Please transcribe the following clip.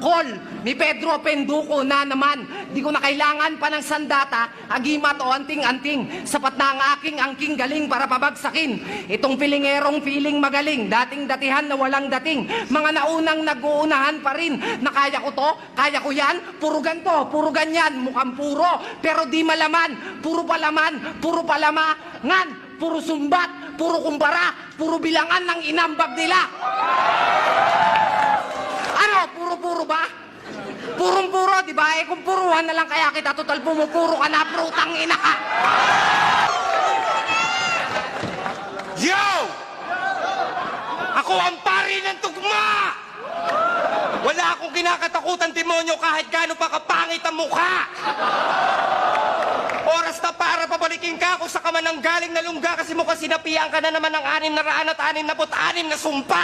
Call ni Pedro Penduko na naman. Di ko na kailangan pa ng sandata, agimat o anting-anting. Sapat na ang aking angking galing para pabagsakin. Itong pilingerong feeling magaling, dating datihan na walang dating. Mga naunang nag-uunahan pa rin. Na kaya ko to, kaya ko yan, puro ganto, puro ganyan, mukhang puro. Pero di malaman, puro palaman, puro palamangan, puro sumbat, puro kumpara, puro bilangan ng inambag nila. Ano, puro-puro ba? Purong-puro, di ba? Eh, kung puruhan na lang kaya kita, total pumupuro ka na, prutang ina ka. Yo! Ako ang pari ng tugma! Wala akong kinakatakutan, demonyo, kahit gaano pa kapangit ang mukha! Oras na para pabalikin ka kung sa kaman ng galing na lungga kasi mukhang sinapian ka na naman ng 666 na sumpa!